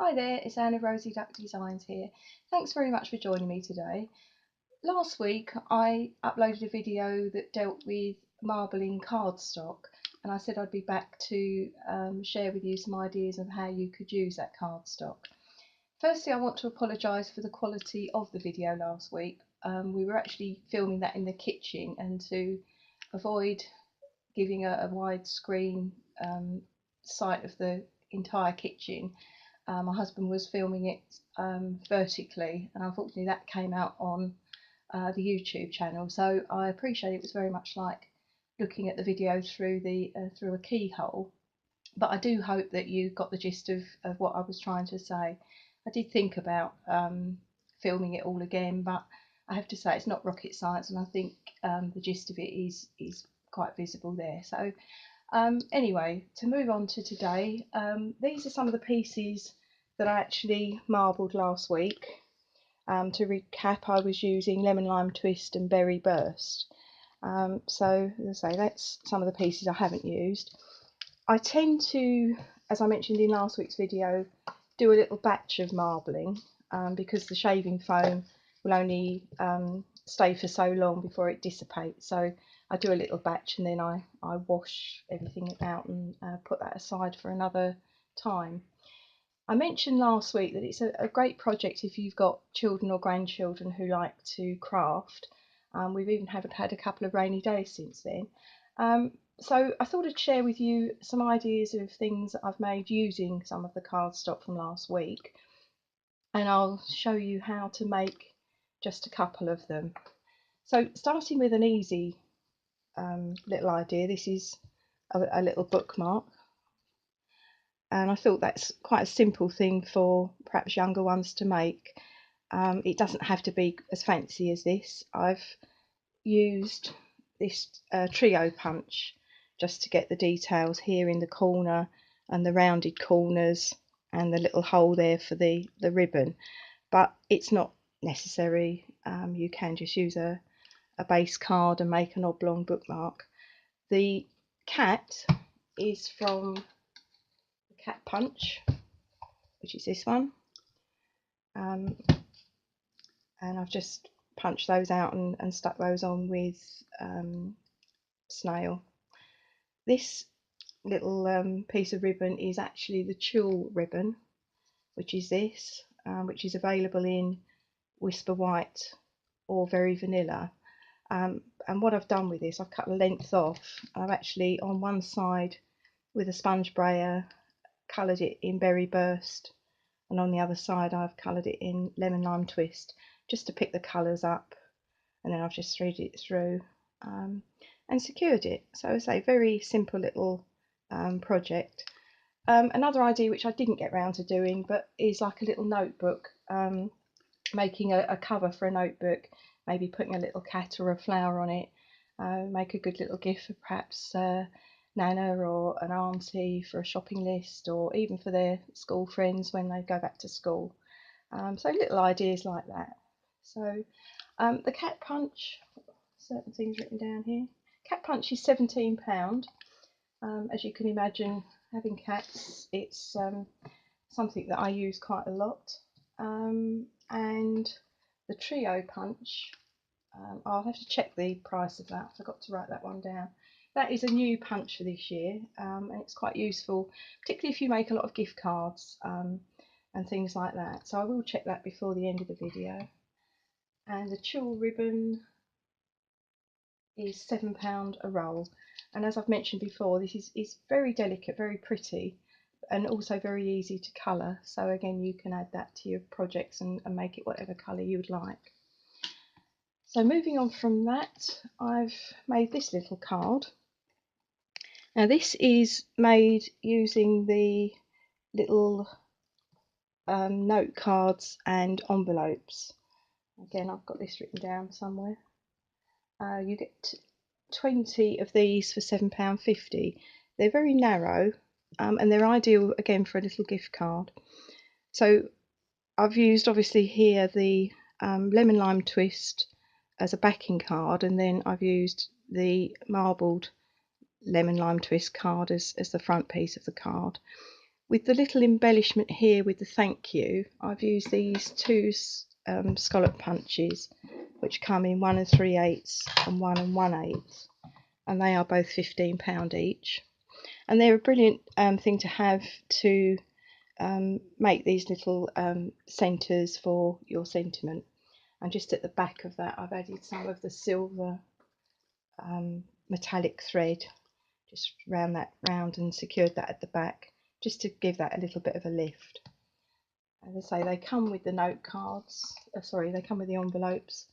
Hi there, it's Anna Rosie Duck Designs here. Thanks very much for joining me today. Last week I uploaded a video that dealt with marbling cardstock, and I said I'd be back to share with you some ideas of how you could use that cardstock. Firstly, I want to apologise for the quality of the video last week. We were actually filming that in the kitchen, and to avoid giving a widescreen sight of the entire kitchen, my husband was filming it vertically, and unfortunately that came out on the YouTube channel. So I appreciate it was very much like looking at the video through a keyhole. But I do hope that you got the gist of what I was trying to say. I did think about filming it all again, but I have to say it's not rocket science, and I think the gist of it is quite visible there. So anyway, to move on to today, these are some of the pieces that I actually marbled last week. To recap, I was using Lemon Lime Twist and Berry Burst. So, as I say, that's some of the pieces I haven't used. I tend to, as I mentioned in last week's video, do a little batch of marbling because the shaving foam will only stay for so long before it dissipates. So I do a little batch, and then I wash everything out and put that aside for another time. I mentioned last week that it's a great project if you've got children or grandchildren who like to craft. We've even had a couple of rainy days since then. So I thought I'd share with you some ideas of things that I've made using some of the cardstock from last week, and I'll show you how to make just a couple of them. So starting with an easy little idea, this is a little bookmark, and I thought that's quite a simple thing for perhaps younger ones to make. It doesn't have to be as fancy as this. I've used this trio punch just to get the details here in the corner and the rounded corners and the little hole there for the ribbon, but it's not necessary. You can just use a base card and make an oblong bookmark. The cat is from the cat punch, which is this one, um, and I've just punched those out and stuck those on with snail. This little piece of ribbon is actually the tulle ribbon, which is this, which is available in Whisper White or Very Vanilla. And what I've done with this, I've cut the length off. I've actually on one side with a sponge brayer coloured it in Berry Burst, and on the other side I've coloured it in Lemon Lime Twist, just to pick the colours up, and then I've just threaded it through and secured it. So I say, very simple little project. Another idea which I didn't get round to doing, but is like a little notebook, making a cover for a notebook, maybe putting a little cat or a flower on it, make a good little gift for perhaps Nana or an auntie for a shopping list, or even for their school friends when they go back to school. So little ideas like that. So the cat punch, certain things written down here. Cat punch is £17. As you can imagine, having cats, it's something that I use quite a lot. And the trio punch, I'll have to check the price of that. I forgot to write that one down. That is a new punch for this year, and it's quite useful, particularly if you make a lot of gift cards and things like that. So I will check that before the end of the video. And the tulle ribbon is £7 a roll, and as I've mentioned before, this is very delicate, very pretty, and also very easy to colour. So again, you can add that to your projects and make it whatever colour you would like. So moving on from that, I've made this little card. Now this is made using the little note cards and envelopes. Again, I've got this written down somewhere. You get 20 of these for £7.50. They're very narrow, and they're ideal again for a little gift card. So I've used obviously here the Lemon Lime Twist as a backing card, and then I've used the marbled Lemon Lime Twist card as the front piece of the card. with the little embellishment here with the thank you, I've used these two scallop punches, which come in 1 3/8 and 1 1/8, and they are both £15 each. And they're a brilliant thing to have to make these little centres for your sentiment. And just at the back of that, I've added some of the silver metallic thread, just round that round, and secured that at the back, just to give that a little bit of a lift. As I say, they come with the note cards. Sorry, they come with the envelopes,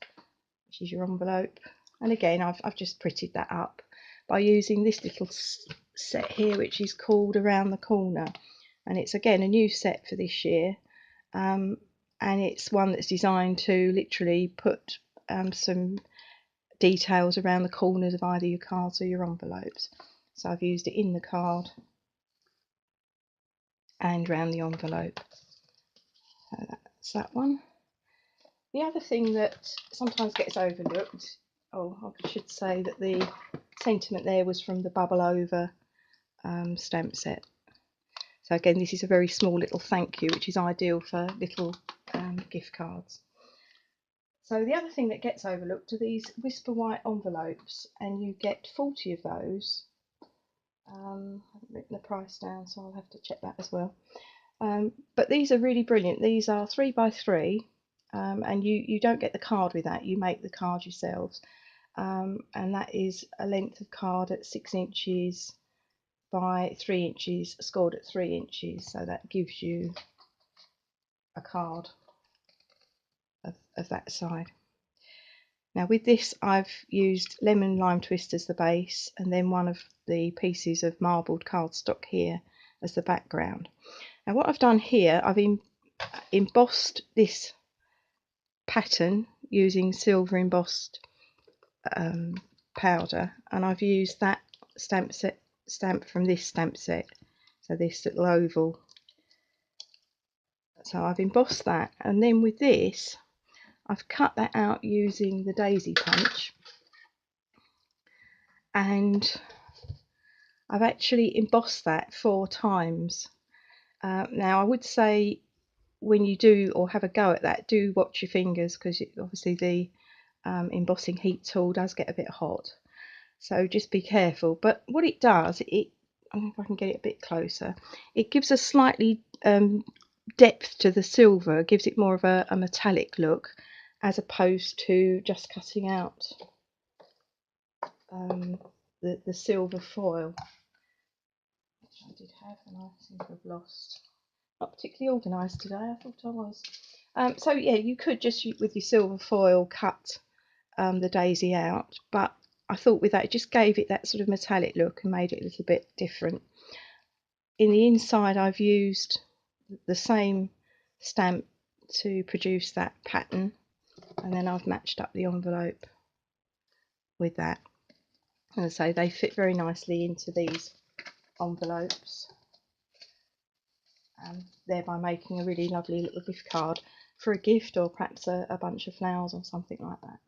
which is your envelope. And again, I've just prettied that up by using this little set here, which is called Around the Corner, and it's again a new set for this year, and it's one that's designed to literally put some details around the corners of either your cards or your envelopes. So I've used it in the card and around the envelope. So that's that one. The other thing that sometimes gets overlooked, oh, I should say that the sentiment there was from the Bubble Over stamp set. So again, this is a very small little thank you, which is ideal for little gift cards. So the other thing that gets overlooked are these Whisper White envelopes, and you get 40 of those. I haven't written the price down, so I'll have to check that as well. But these are really brilliant. These are 3 by 3, and you don't get the card with that. You make the card yourselves, and that is a length of card at 6 inches by 3 inches, scored at 3 inches. So that gives you a card of that side. Now with this, I've used lemon lime twist as the base, and then one of the pieces of marbled cardstock here as the background. Now what I've done here, I've embossed this pattern using silver embossed powder, and I've used that stamp from this stamp set, so this little oval. So I've embossed that, and then with this I've cut that out using the daisy punch, and I've actually embossed that 4 times. Now I would say when you do or have a go at that, do watch your fingers, because obviously the embossing heat tool does get a bit hot, so just be careful. But what it does, I don't know if I can get it a bit closer, it gives a slightly depth to the silver, gives it more of a metallic look, as opposed to just cutting out the silver foil, which I did have and I seem to have lost. Not particularly organised today, I thought I was. So yeah, you could just with your silver foil cut the daisy out, but I thought with that it just gave it that sort of metallic look and made it a little bit different. In the inside I've used the same stamp to produce that pattern, and then I've matched up the envelope with that. As I say, they fit very nicely into these envelopes, thereby making a really lovely little gift card for a gift, or perhaps a bunch of flowers or something like that.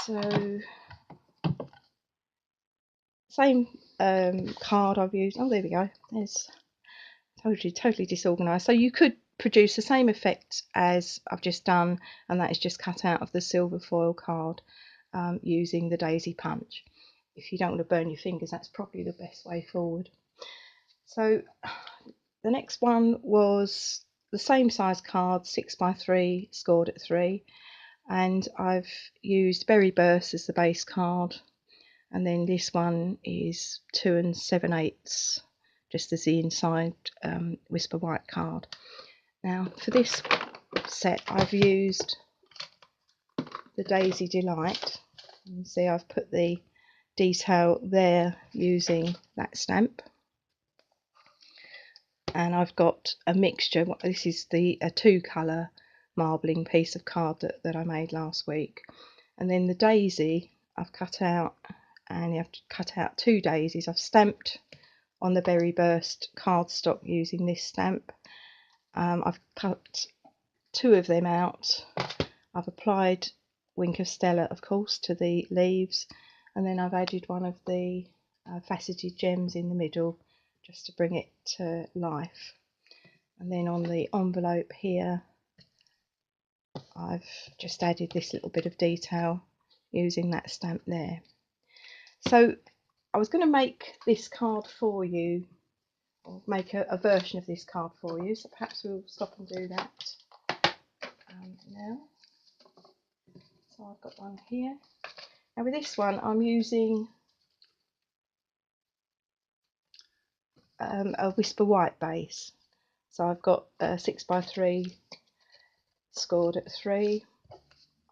So same card I've used. Oh, there we go. There's totally disorganised. So you could produce the same effect as I've just done, and that is just cut out of the silver foil card using the daisy punch. If you don't want to burn your fingers, that's probably the best way forward. So the next one was the same size card, 6 by 3, scored at 3, and I've used Berry Burst as the base card, and then this one is 2 7/8, just as the inside Whisper White card. Now for this set I've used the Daisy Delight. You can see I've put the detail there using that stamp, and I've got a mixture. This is a 2-colour marbling piece of card that I made last week, and then the daisy I've cut out, and you have to cut out 2 daisies. I've stamped on the Berry Burst cardstock using this stamp. I've cut 2 of them out. I've applied Wink of Stella, of course, to the leaves, and then I've added one of the faceted gems in the middle just to bring it to life. And then on the envelope here, I've just added this little bit of detail using that stamp there. So I was going to make this card for you, or make a version of this card for you, so perhaps we'll stop and do that now. So I've got one here. Now with this one I'm using a Whisper White base. So I've got 6x3 scored at 3.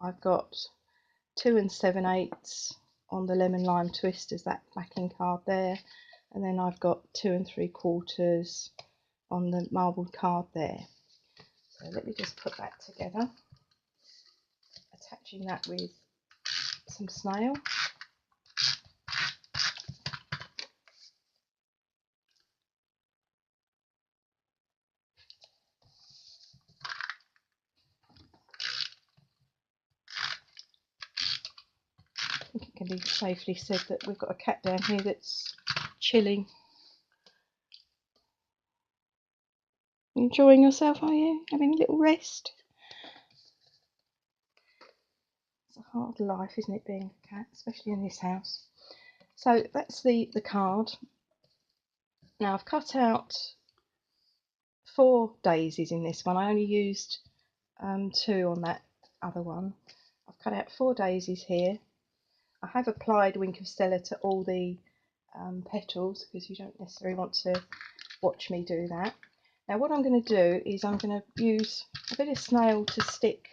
I've got 2 7/8 on the Lemon Lime Twist as that backing card there, and then I've got 2 3/4 on the Marbled card there. So let me just put that together, attaching that with some snail. I think it can be safely said that we've got a cat down here that's chilling. You enjoying yourself, are you? Having a little rest? It's a hard life, isn't it, being a cat, especially in this house. So that's the card. Now I've cut out 4 daisies in this one. I only used 2 on that other one. I've cut out 4 daisies here. I have applied Wink of Stella to all the petals because you don't necessarily want to watch me do that. Now what I'm going to do is I'm going to use a bit of snail to stick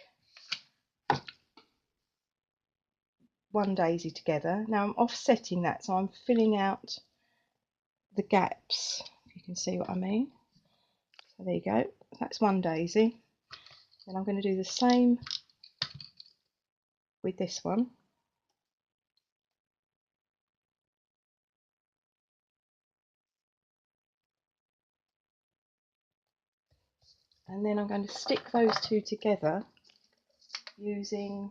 one daisy together. Now I'm offsetting that, so I'm filling out the gaps, if you can see what I mean. So there you go, that's one daisy. Then I'm going to do the same with this one. And then I'm going to stick those two together using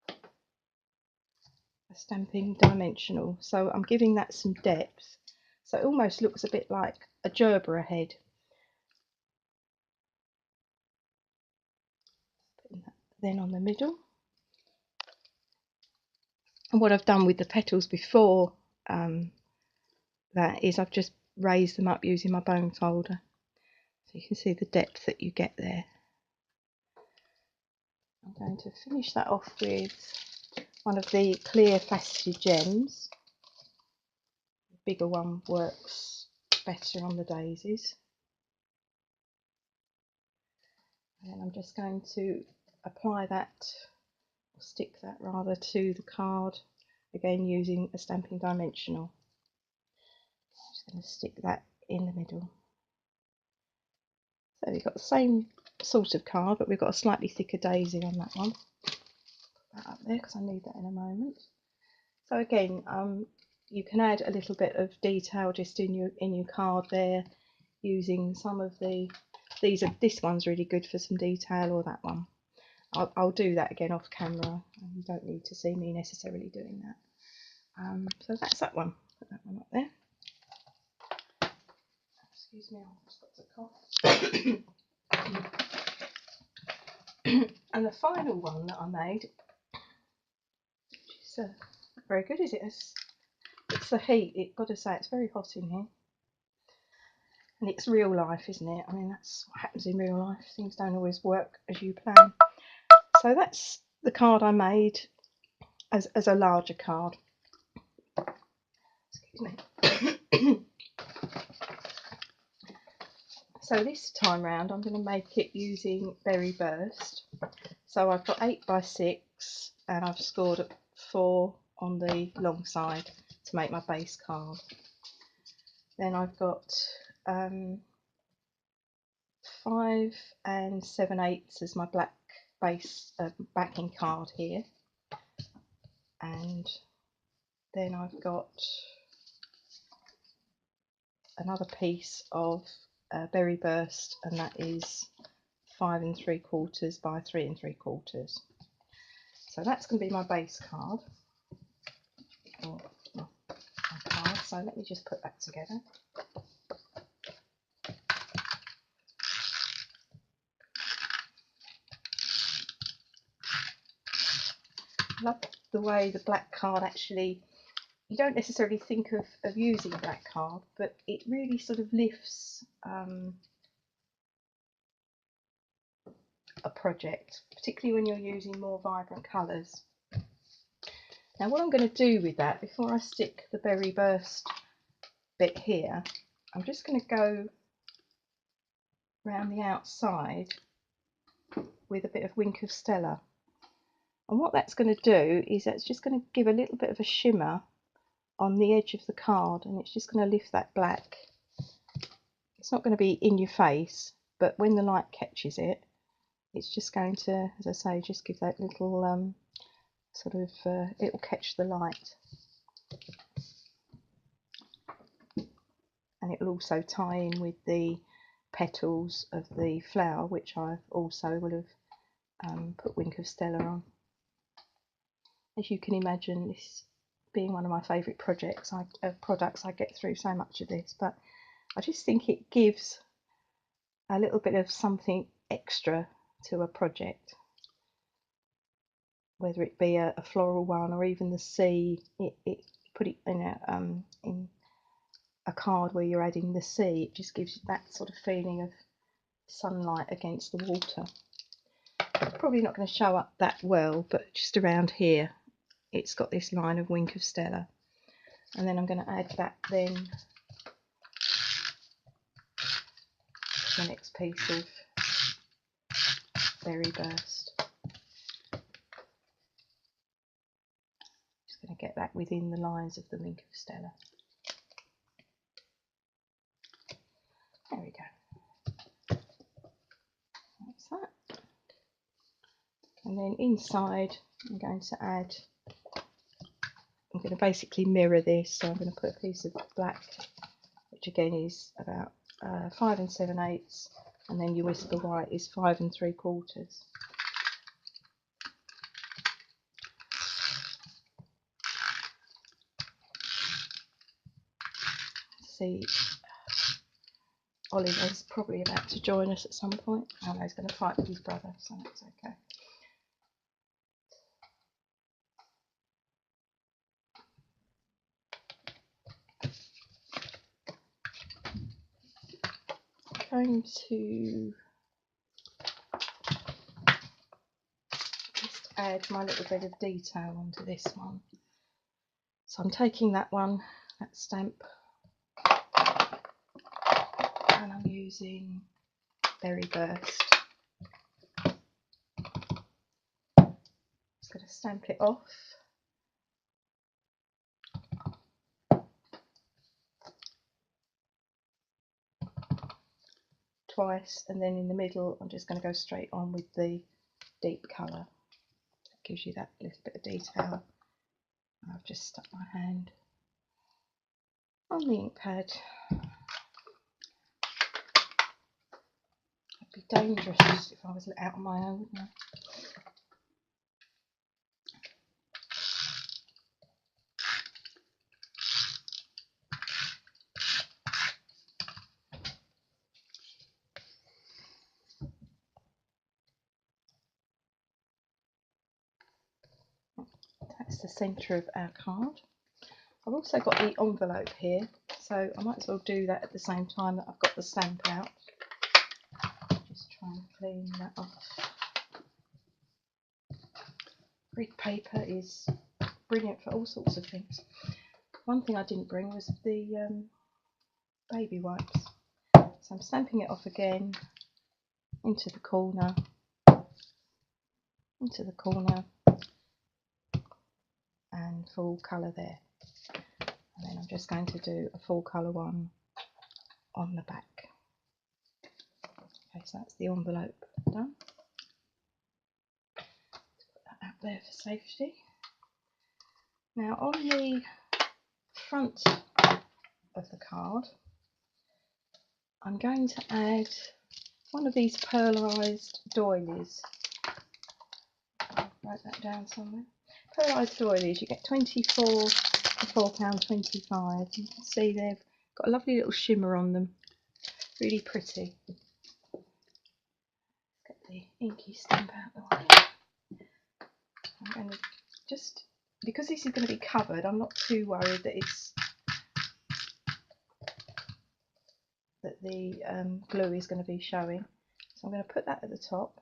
a Stampin' dimensional. So I'm giving that some depth, so it almost looks a bit like a gerbera head. Putting that then on the middle. And what I've done with the petals before that is I've just raised them up using my bone folder, so you can see the depth that you get there. I'm going to finish that off with one of the clear faceted gems. The bigger one works better on the daisies. And I'm just going to apply that, or stick that rather, to the card, again using a Stampin' dimensional. I'm just going to stick that in the middle. So we've got the same sort of card, but we've got a slightly thicker daisy on that one. Put that up there because I need that in a moment. So again, you can add a little bit of detail just in your card there, using some of the this one's really good for some detail, or that one. I'll do that again off camera. You don't need to see me necessarily doing that. So that's that one. Put that one up there. Excuse me, I've just got to cough. And the final one that I made, which is not very good, is it? It's the heat. I've got to say, it's very hot in here. And it's real life, isn't it? I mean, that's what happens in real life. Things don't always work as you plan. So that's the card I made as a larger card. Excuse me. So this time round I'm going to make it using Berry Burst. So I've got 8x6 and I've scored at 4 on the long side to make my base card. Then I've got 5 7/8 as my black base backing card here, and then I've got another piece of Berry Burst, and that is 5 3/4 by 3 3/4. So that's going to be my base card, or my card. So let me just put that together. I love the way the black card actually, you don't necessarily think of using black card, but it really sort of lifts a project, particularly when you're using more vibrant colours. Now what I'm going to do with that, before I stick the berry burst bit here, I'm just going to go around the outside with a bit of Wink of Stella. And what that's going to do is that's just going to give a little bit of a shimmer on the edge of the card, and it's just going to lift that black. It's not going to be in your face, but when the light catches it, it's just going to, as I say, just give that little sort of, it will catch the light. And it will also tie in with the petals of the flower, which I also will have put Wink of Stella on. As you can imagine, this being one of my favourite projects, products, I get through so much of this, but I just think it gives a little bit of something extra to a project, whether it be a floral one or even the sea. Put it in a card where you're adding the sea, it just gives you that sort of feeling of sunlight against the water. It's probably not going to show up that well, but just around here it's got this line of Wink of Stella, and then I'm going to add that then to the next piece of berry burst. Just going to get that within the lines of the Wink of Stella. There we go. That's that. And then inside I'm going to basically mirror this, so I'm going to put a piece of black, which again is about 5 7/8, and then your whisper white is 5 3/4. See, Oliver's probably about to join us at some point. Oh no, he's going to fight with his brother, so that's okay. I'm going to just add my little bit of detail onto this one. So I'm taking that stamp, and I'm using Berry Burst. Just going to stamp it off. Twice, and then in the middle I'm just going to go straight on with the deep colour. That gives you that little bit of detail. I've just stuck my hand on the ink pad. It'd be dangerous if I was out on my own, wouldn't I? That's the centre of our card. I've also got the envelope here, so I might as well do that at the same time that I've got the stamp out. Just try and clean that off. Grid paper is brilliant for all sorts of things. One thing I didn't bring was the baby wipes. So I'm stamping it off again, into the corner, and full colour there. And then I'm just going to do a full colour one on the back. Okay, so that's the envelope done. Put that out there for safety. Now on the front of the card, I'm going to add one of these pearlised doilies. I'll write that down somewhere. Pearlised doilies, you get 24 £4.25. You can see they've got a lovely little shimmer on them, really pretty. Get the inky stamp out of the way. I'm going to just, because this is going to be covered, I'm not too worried that the glue is going to be showing. So I'm going to put that at the top,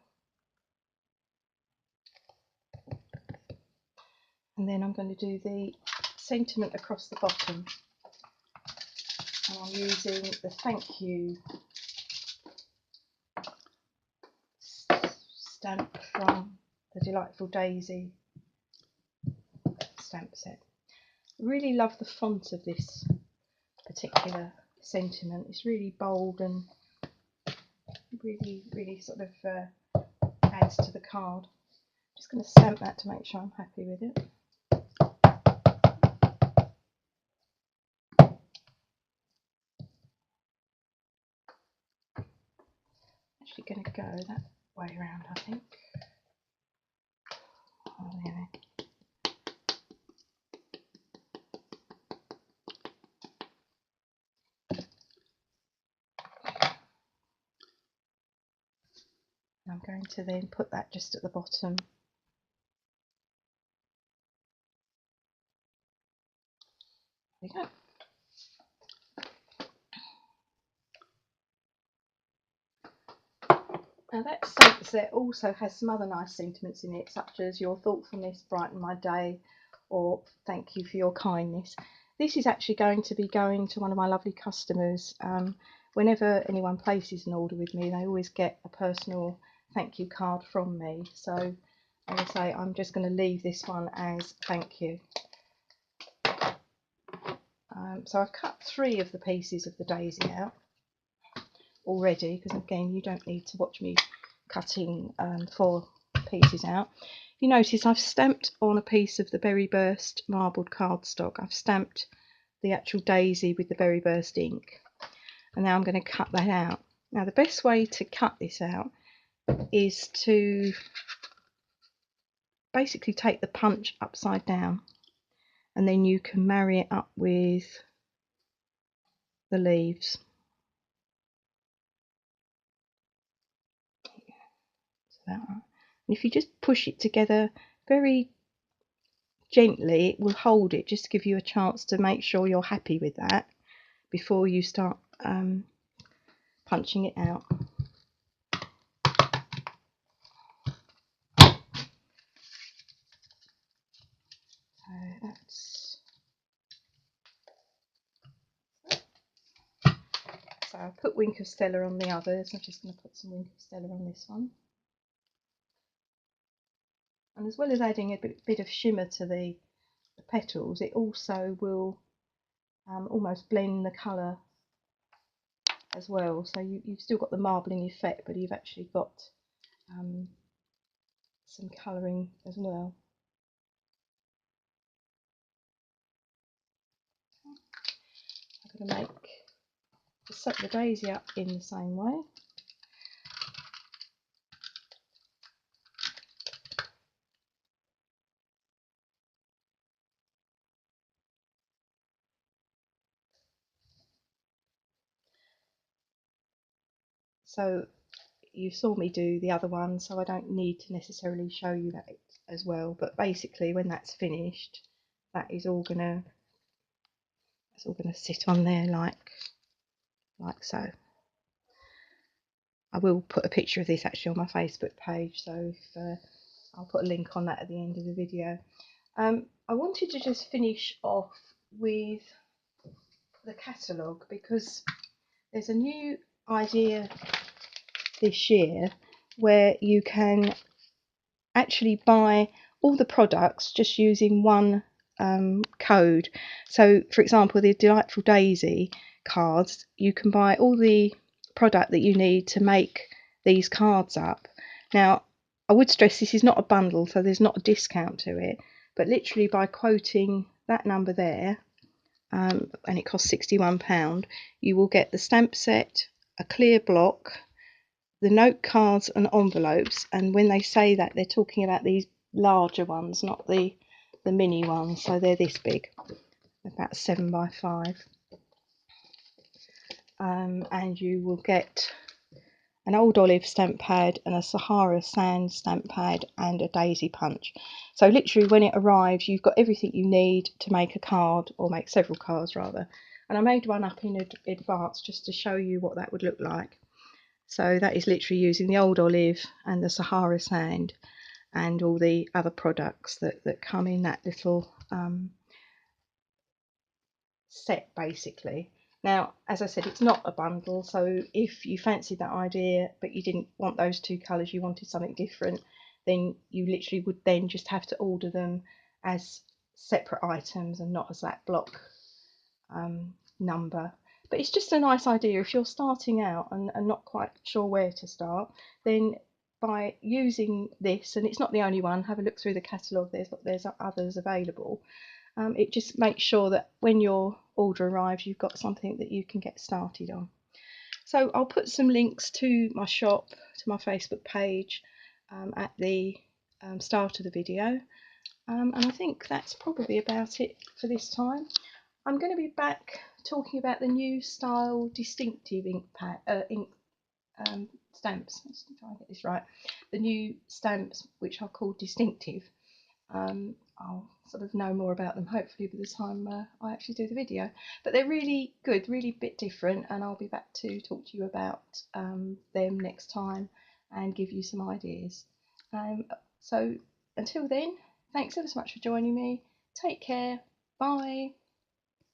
and then I'm going to do the sentiment across the bottom, and I'm using the thank you stamp from the Delightful Daisy stamp set. Really love the font of this particular sentiment. It's really bold and really sort of adds to the card. I'm just going to stamp that to make sure I'm happy with it. Actually going to go that way around, I think. Oh, there. I'm going to then put that just at the bottom. There we go. Now that stamp set also has some other nice sentiments in it, such as your thoughtfulness brighten my day, or thank you for your kindness. This is actually going to be going to one of my lovely customers. Whenever anyone places an order with me, they always get a personal thank you card from me. So as I say, I'm just going to leave this one as thank you. So I've cut 3 of the pieces of the daisy out already, because again, you don't need to watch me cutting 4 pieces out. You notice I've stamped on a piece of the Berry Burst Marbled Cardstock. I've stamped the actual daisy with the Berry Burst ink, and now I'm going to cut that out. Now the best way to cut this out is to basically take the punch upside down, and then you can marry it up with the leaves. And if you just push it together very gently, it will hold it, just to give you a chance to make sure you're happy with that before you start punching it out. So I put Wink of Stella on the others. I'm just going to put some Wink of Stella on this one. And as well as adding a bit of shimmer to the petals, it also will almost blend the colour as well. So you've still got the marbling effect, but you've actually got some colouring as well. I'm going to set the daisy up in the same way. So you saw me do the other one, so I don't need to necessarily show you that as well. But basically, when that's finished, that is all gonna sit on there like so. I will put a picture of this actually on my Facebook page, so if, I'll put a link on that at the end of the video. I wanted to just finish off with the catalogue, because there's a new idea this year where you can actually buy all the products just using one code. So for example, the Delightful Daisy cards, you can buy all the product that you need to make these cards up. Now I would stress this is not a bundle, so there's not a discount to it, but literally by quoting that number there, and it costs £61, you will get the stamp set, a clear block, the note cards and envelopes. And when they say that, they're talking about these larger ones, not the mini ones, so they're this big. about 7 by 5. And you will get an Old Olive stamp pad and a Sahara Sand stamp pad and a daisy punch. So literally when it arrives you've got everything you need to make a card, or make several cards rather. And I made one up in advance just to show you what that would look like. So that is literally using the Old Olive and the Sahara Sand and all the other products that come in that little set basically. Now, as I said, it's not a bundle, so if you fancied that idea but you didn't want those two colours, you wanted something different, then you literally would then just have to order them as separate items and not as that block number. But it's just a nice idea if you're starting out and not quite sure where to start, then by using this, and it's not the only one, have a look through the catalogue, there's others available. It just makes sure that when your order arrives you've got something that you can get started on. So I'll put some links to my shop, to my Facebook page at the start of the video, and I think that's probably about it for this time. I'm going to be back talking about the new style distinctive stamps. Let's try and get this right. The new stamps which are called distinctive. I'll sort of know more about them hopefully by the time I actually do the video. But they're really good, really a bit different, and I'll be back to talk to you about them next time and give you some ideas. So until then, thanks ever so much for joining me. Take care. Bye.